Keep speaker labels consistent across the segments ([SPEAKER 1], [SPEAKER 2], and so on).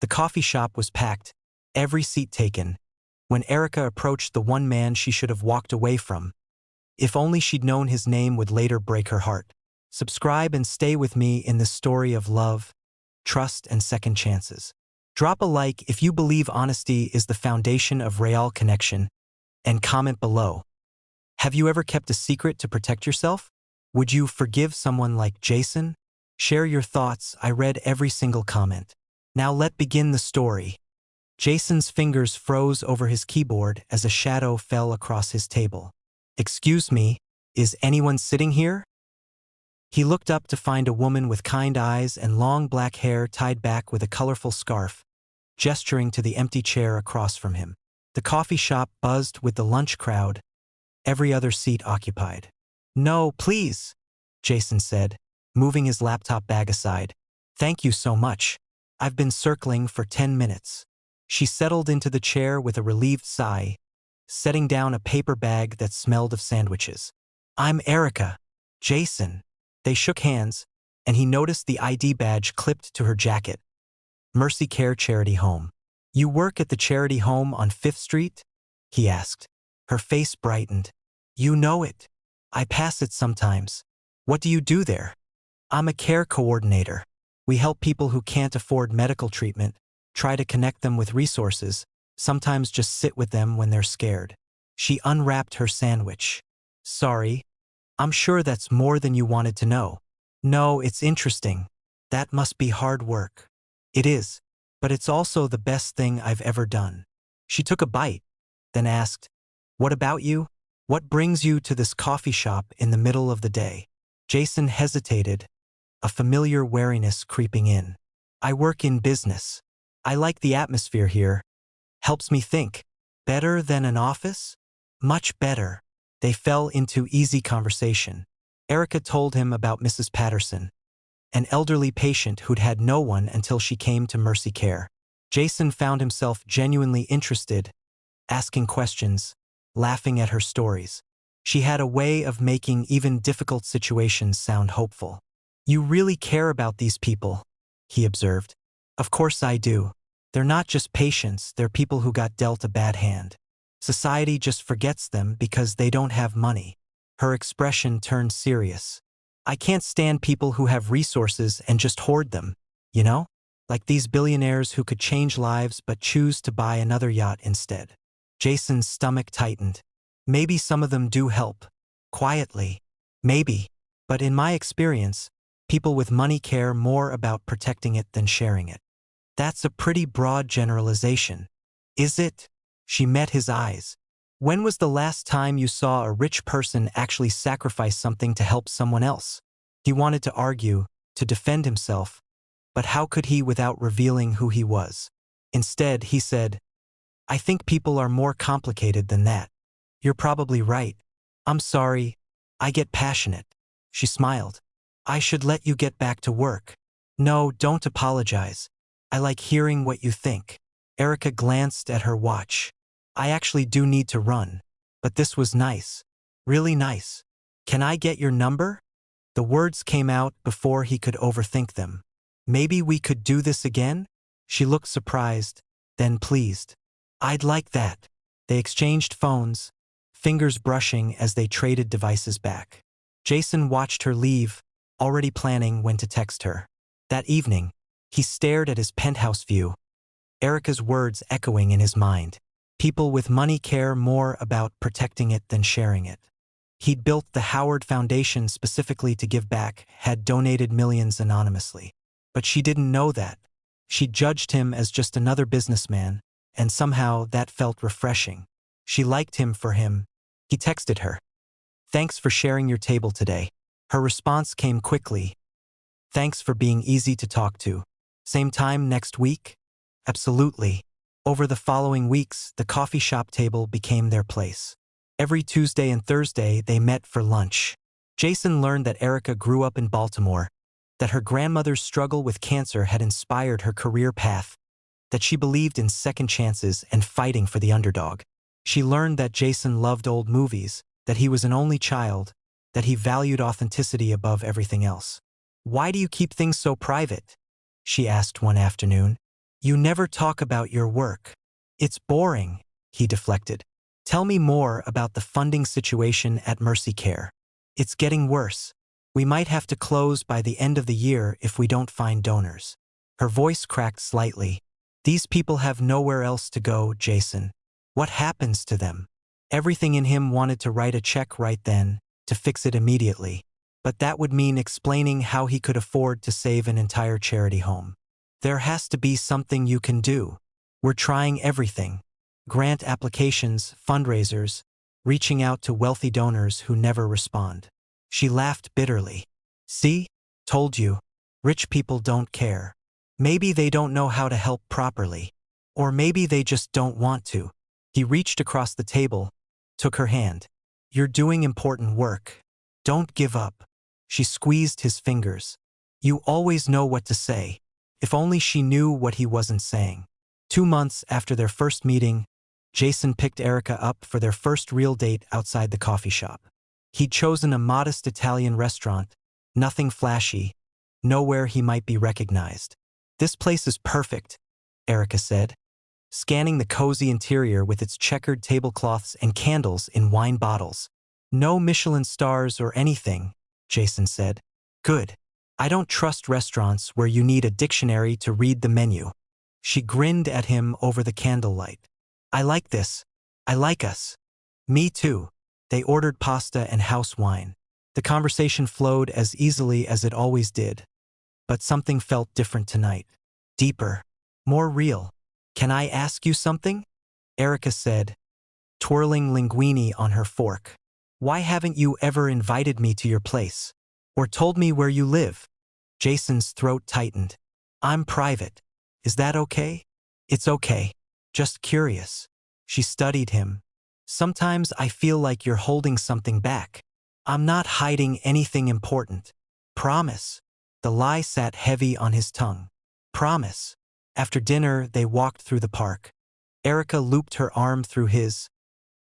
[SPEAKER 1] The coffee shop was packed, every seat taken, when Erica approached the one man she should have walked away from. If only she'd known his name would later break her heart. Subscribe and stay with me in this story of love, trust, and second chances. Drop a like if you believe honesty is the foundation of real connection, and comment below. Have you ever kept a secret to protect yourself? Would you forgive someone like Jason? Share your thoughts. I read every single comment. Now let's begin the story. Jason's fingers froze over his keyboard as a shadow fell across his table. Excuse me, is anyone sitting here? He looked up to find a woman with kind eyes and long black hair tied back with a colorful scarf, gesturing to the empty chair across from him. The coffee shop buzzed with the lunch crowd, every other seat occupied. No, please, Jason said, moving his laptop bag aside. Thank you so much. I've been circling for 10 minutes. She settled into the chair with a relieved sigh, setting down a paper bag that smelled of sandwiches. I'm Erica. Jason. They shook hands, and he noticed the ID badge clipped to her jacket. Mercy Care Charity Home. You work at the charity home on 5th Street? He asked. Her face brightened. You know it. I pass it sometimes. What do you do there? I'm a care coordinator. We help people who can't afford medical treatment, try to connect them with resources, sometimes just sit with them when they're scared. She unwrapped her sandwich. Sorry. I'm sure that's more than you wanted to know. No, it's interesting. That must be hard work. It is, but it's also the best thing I've ever done. She took a bite, then asked, What about you? What brings you to this coffee shop in the middle of the day? Jason hesitated, a familiar wariness creeping in. I work in business. I like the atmosphere here. Helps me think. Better than an office? Much better. They fell into easy conversation. Erica told him about Mrs. Patterson, an elderly patient who'd had no one until she came to Mercy Care. Jason found himself genuinely interested, asking questions, laughing at her stories. She had a way of making even difficult situations sound hopeful. You really care about these people, he observed. Of course I do. They're not just patients, they're people who got dealt a bad hand. Society just forgets them because they don't have money. Her expression turned serious. I can't stand people who have resources and just hoard them, you know? Like these billionaires who could change lives but choose to buy another yacht instead. Jason's stomach tightened. Maybe some of them do help. Quietly. Maybe. But in my experience, people with money care more about protecting it than sharing it. That's a pretty broad generalization. Is it? She met his eyes. When was the last time you saw a rich person actually sacrifice something to help someone else? He wanted to argue, to defend himself, but how could he without revealing who he was? Instead, he said, I think people are more complicated than that. You're probably right. I'm sorry. I get passionate. She smiled. I should let you get back to work. No, don't apologize. I like hearing what you think. Erica glanced at her watch. I actually do need to run. But this was nice. Really nice. Can I get your number? The words came out before he could overthink them. Maybe we could do this again? She looked surprised, then pleased. I'd like that. They exchanged phones, fingers brushing as they traded devices back. Jason watched her leave, already planning when to text her. That evening, he stared at his penthouse view, Erica's words echoing in his mind. People with money care more about protecting it than sharing it. He'd built the Howard Foundation specifically to give back, had donated millions anonymously. But she didn't know that. She judged him as just another businessman, and somehow that felt refreshing. She liked him for him. He texted her. Thanks for sharing your table today. Her response came quickly. Thanks for being easy to talk to. Same time next week? Absolutely. Over the following weeks, the coffee shop table became their place. Every Tuesday and Thursday, they met for lunch. Jason learned that Erica grew up in Baltimore, that her grandmother's struggle with cancer had inspired her career path, that she believed in second chances and fighting for the underdog. She learned that Jason loved old movies, that he was an only child, that he valued authenticity above everything else. Why do you keep things so private? She asked one afternoon. You never talk about your work. It's boring, he deflected. Tell me more about the funding situation at Mercy Care. It's getting worse. We might have to close by the end of the year if we don't find donors. Her voice cracked slightly. These people have nowhere else to go, Jason. What happens to them? Everything in him wanted to write a check right then, to fix it immediately. But that would mean explaining how he could afford to save an entire charity home. There has to be something you can do. We're trying everything. Grant applications, fundraisers, reaching out to wealthy donors who never respond. She laughed bitterly. See? Told you. Rich people don't care. Maybe they don't know how to help properly. Or maybe they just don't want to. He reached across the table, took her hand. You're doing important work. Don't give up. She squeezed his fingers. You always know what to say. If only she knew what he wasn't saying. 2 months after their first meeting, Jason picked Erica up for their first real date outside the coffee shop. He'd chosen a modest Italian restaurant, nothing flashy, nowhere he might be recognized. This place is perfect, Erica said, scanning the cozy interior with its checkered tablecloths and candles in wine bottles. No Michelin stars or anything, Jason said. Good. I don't trust restaurants where you need a dictionary to read the menu. She grinned at him over the candlelight. I like this. I like us. Me too. They ordered pasta and house wine. The conversation flowed as easily as it always did. But something felt different tonight. Deeper. More real. Can I ask you something? Erica said, twirling linguine on her fork. Why haven't you ever invited me to your place? Or told me where you live? Jason's throat tightened. I'm private. Is that okay? It's okay. Just curious. She studied him. Sometimes I feel like you're holding something back. I'm not hiding anything important. Promise. The lie sat heavy on his tongue. Promise. After dinner, they walked through the park. Erica looped her arm through his,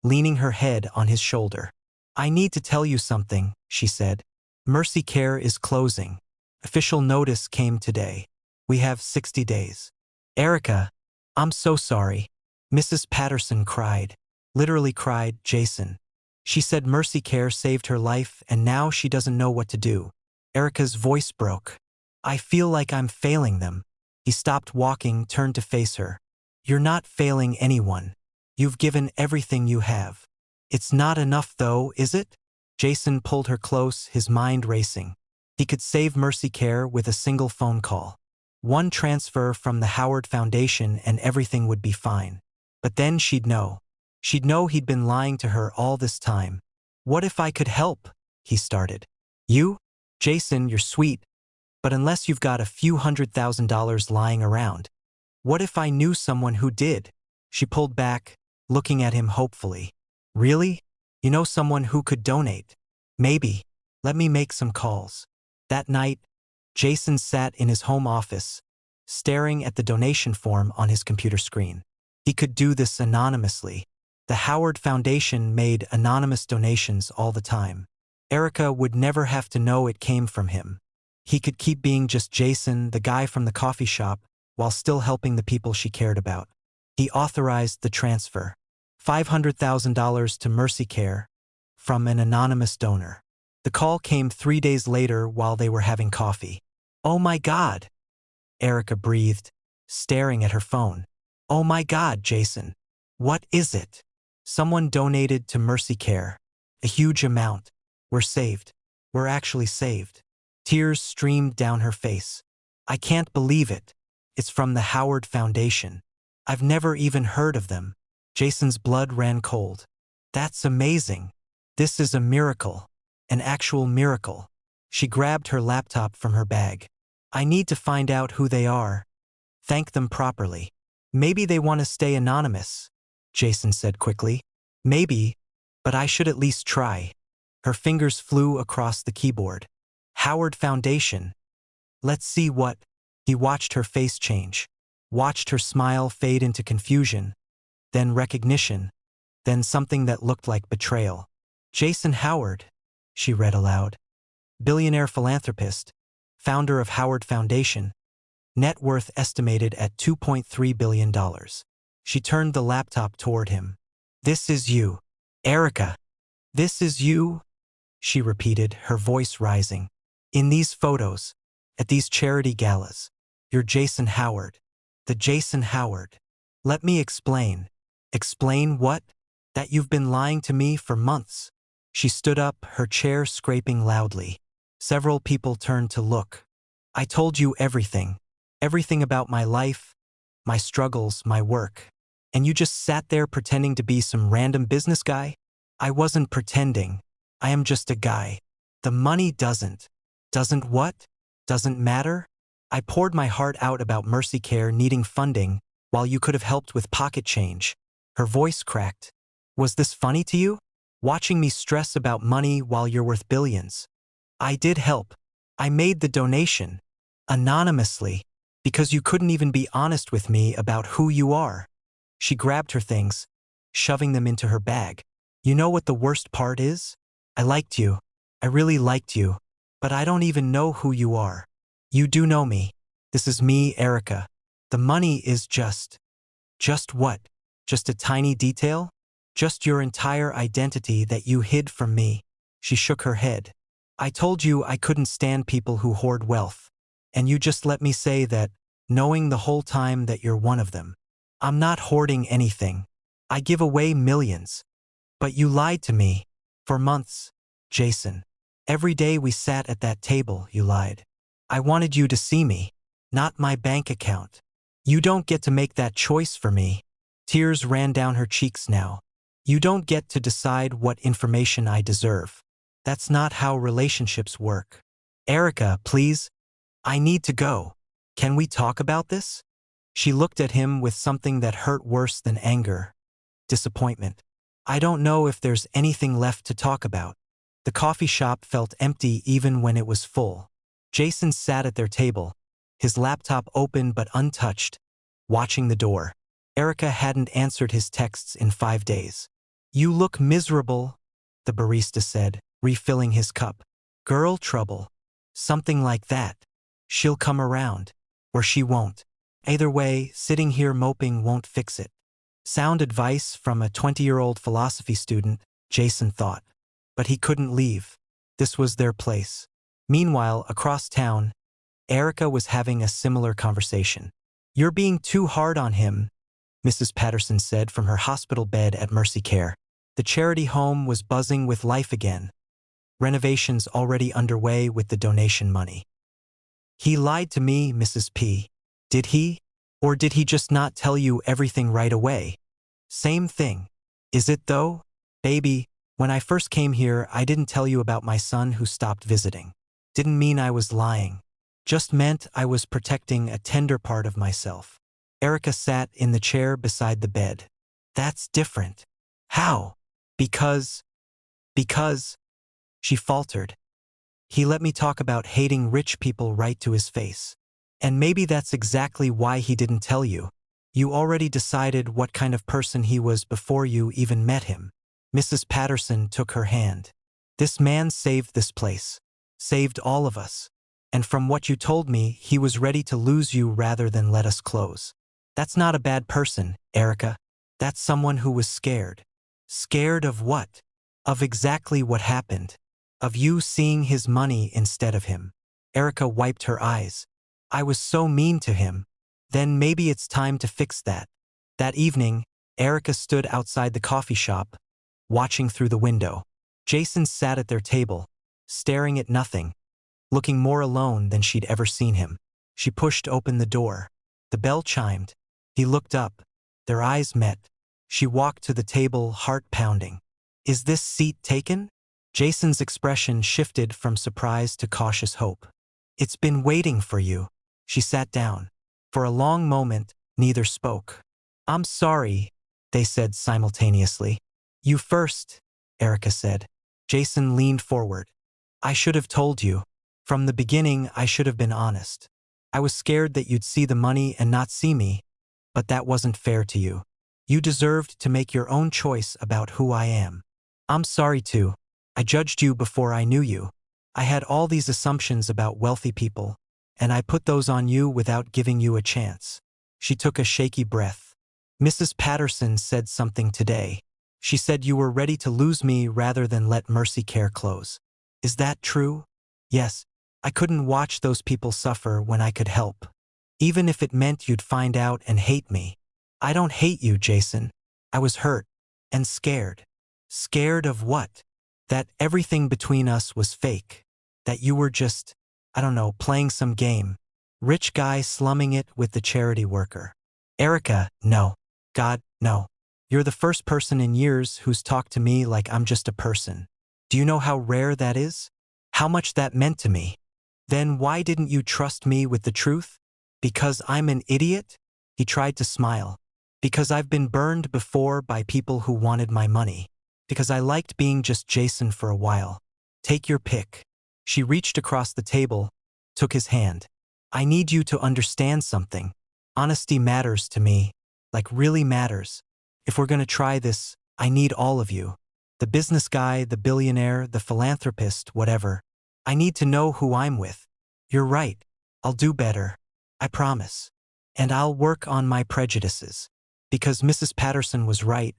[SPEAKER 1] leaning her head on his shoulder. I need to tell you something, she said. Mercy Care is closing. Official notice came today. We have 60 days. Erica, I'm so sorry. Mrs. Patterson cried. Literally cried, Jason. She said Mercy Care saved her life and now she doesn't know what to do. Erica's voice broke. I feel like I'm failing them. He stopped walking, turned to face her. You're not failing anyone. You've given everything you have. It's not enough though, is it? Jason pulled her close, his mind racing. He could save Mercy Care with a single phone call. One transfer from the Howard Foundation and everything would be fine. But then she'd know. She'd know he'd been lying to her all this time. What if I could help? He started. You? Jason, you're sweet. But unless you've got a few $100,000 lying around. What if I knew someone who did? She pulled back, looking at him hopefully. Really? You know someone who could donate? Maybe. Let me make some calls. That night, Jason sat in his home office, staring at the donation form on his computer screen. He could do this anonymously. The Howard Foundation made anonymous donations all the time. Erica would never have to know it came from him. He could keep being just Jason, the guy from the coffee shop, while still helping the people she cared about. He authorized the transfer. $500,000 to Mercy Care from an anonymous donor. The call came 3 days later while they were having coffee. Oh my God, Erica breathed, staring at her phone. Oh my God, Jason. What is it? Someone donated to Mercy Care. A huge amount. We're saved. We're actually saved. Tears streamed down her face. I can't believe it. It's from the Howard Foundation. I've never even heard of them. Jason's blood ran cold. That's amazing. This is a miracle. An actual miracle. She grabbed her laptop from her bag. I need to find out who they are. Thank them properly. Maybe they want to stay anonymous, Jason said quickly. Maybe, but I should at least try. Her fingers flew across the keyboard. Howard Foundation. Let's see what. He watched her face change. Watched her smile fade into confusion. Then recognition. Then something that looked like betrayal. Jason Howard, she read aloud. Billionaire philanthropist. Founder of Howard Foundation. net worth estimated at $2.3 billion. She turned the laptop toward him. This is you, Erica. This is you, she repeated, her voice rising. In these photos, at these charity galas, you're Jason Howard. The Jason Howard. Let me explain. Explain what? That you've been lying to me for months. She stood up, her chair scraping loudly. Several people turned to look. I told you everything. Everything about my life, my struggles, my work. And you just sat there pretending to be some random business guy? I wasn't pretending. I am just a guy. The money doesn't. Doesn't what? Doesn't matter? I poured my heart out about Mercy Care needing funding while you could have helped with pocket change. Her voice cracked. Was this funny to you? Watching me stress about money while you're worth billions. I did help. I made the donation. Anonymously. Because you couldn't even be honest with me about who you are. She grabbed her things, shoving them into her bag. You know what the worst part is? I liked you. I really liked you. But I don't even know who you are. You do know me. This is me, Erica. The money is just what? Just a tiny detail? Just your entire identity that you hid from me. She shook her head. I told you I couldn't stand people who hoard wealth. And you just let me say that, knowing the whole time that you're one of them. I'm not hoarding anything. I give away millions. But you lied to me. For months, Jason. Every day we sat at that table, you lied. I wanted you to see me, not my bank account. You don't get to make that choice for me. Tears ran down her cheeks now. You don't get to decide what information I deserve. That's not how relationships work. Erica, please. I need to go. Can we talk about this? She looked at him with something that hurt worse than anger. Disappointment. I don't know if there's anything left to talk about. The coffee shop felt empty even when it was full. Jason sat at their table, his laptop open but untouched, watching the door. Erica hadn't answered his texts in 5 days. You look miserable, the barista said, refilling his cup. Girl trouble. Something like that. She'll come around. Or she won't. Either way, sitting here moping won't fix it. Sound advice from a 20-year-old philosophy student, Jason thought. But he couldn't leave. This was their place. Meanwhile, across town, Erica was having a similar conversation. You're being too hard on him, Mrs. Patterson said from her hospital bed at Mercy Care. The charity home was buzzing with life again. Renovations already underway with the donation money. He lied to me, Mrs. P. Did he? Or did he just not tell you everything right away? Same thing. Is it though? Baby, when I first came here, I didn't tell you about my son who stopped visiting. Didn't mean I was lying. Just meant I was protecting a tender part of myself. Erica sat in the chair beside the bed. That's different. How? Because, she faltered. He let me talk about hating rich people right to his face. And maybe that's exactly why he didn't tell you. You already decided what kind of person he was before you even met him. Mrs. Patterson took her hand. This man saved this place. Saved all of us. And from what you told me, he was ready to lose you rather than let us close. That's not a bad person, Erica. That's someone who was scared. Scared of what? Of exactly what happened. Of you seeing his money instead of him. Erica wiped her eyes. I was so mean to him. Then maybe it's time to fix that. That evening, Erica stood outside the coffee shop, watching through the window. Jason sat at their table, staring at nothing, looking more alone than she'd ever seen him. She pushed open the door. The bell chimed. He looked up. Their eyes met. She walked to the table, heart pounding. Is this seat taken? Jason's expression shifted from surprise to cautious hope. It's been waiting for you. She sat down. For a long moment, neither spoke. I'm sorry, they said simultaneously. You first, Erica said. Jason leaned forward. I should have told you. From the beginning, I should have been honest. I was scared that you'd see the money and not see me, but that wasn't fair to you. You deserved to make your own choice about who I am. I'm sorry too. I judged you before I knew you. I had all these assumptions about wealthy people, And I put those on you without giving you a chance. She took a shaky breath. Mrs. Patterson said something today. She said you were ready to lose me rather than let Mercy Care close. Is that true? Yes. I couldn't watch those people suffer when I could help. Even if it meant you'd find out and hate me. I don't hate you, Jason. I was hurt. And scared. Scared of what? That everything between us was fake. That you were just, I don't know, playing some game. Rich guy slumming it with the charity worker. Erica, no. God, no. You're the first person in years who's talked to me like I'm just a person. Do you know how rare that is? How much that meant to me? Then why didn't you trust me with the truth? Because I'm an idiot? He tried to smile. Because I've been burned before by people who wanted my money. Because I liked being just Jason for a while. Take your pick. She reached across the table, took his hand. I need you to understand something. Honesty matters to me. Like really matters. If we're gonna try this, I need all of you. The business guy, the billionaire, the philanthropist, whatever. I need to know who I'm with. You're right. I'll do better. I promise. And I'll work on my prejudices. Because Mrs. Patterson was right.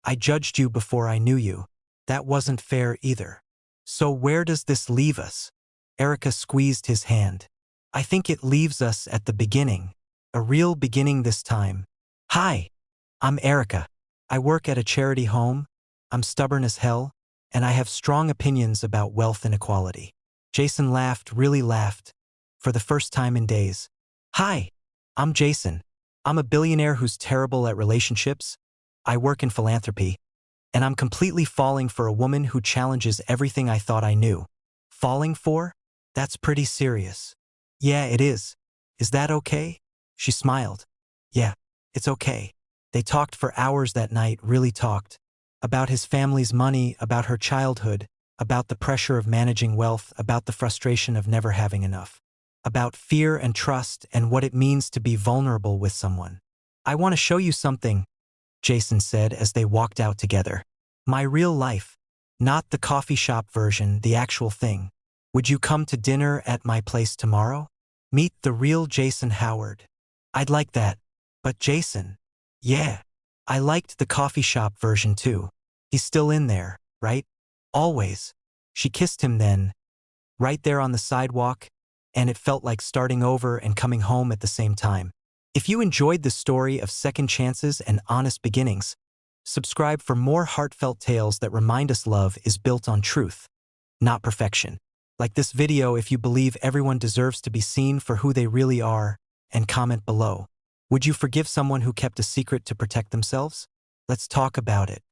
[SPEAKER 1] I judged you before I knew you. That wasn't fair either. So where does this leave us? Erica squeezed his hand. I think it leaves us at the beginning. A real beginning this time. Hi. I'm Erica. I work at a charity home. I'm stubborn as hell. And I have strong opinions about wealth inequality. Jason laughed, really laughed. For the first time in days. Hi. I'm Jason. I'm a billionaire who's terrible at relationships. I work in philanthropy. And I'm completely falling for a woman who challenges everything I thought I knew. Falling for? That's pretty serious. Yeah, it is. Is that okay? She smiled. Yeah, it's okay. They talked for hours that night, really talked. About his family's money, about her childhood, about the pressure of managing wealth, about the frustration of never having enough. About fear and trust and what it means to be vulnerable with someone. I want to show you something, Jason said as they walked out together. My real life. Not the coffee shop version, the actual thing. Would you come to dinner at my place tomorrow? Meet the real Jason Howard. I'd like that. But Jason. Yeah. I liked the coffee shop version too. He's still in there, right? Always. She kissed him then. Right there on the sidewalk. And it felt like starting over and coming home at the same time. If you enjoyed the story of second chances and honest beginnings, subscribe for more heartfelt tales that remind us love is built on truth, not perfection. Like this video if you believe everyone deserves to be seen for who they really are, and comment below. Would you forgive someone who kept a secret to protect themselves? Let's talk about it.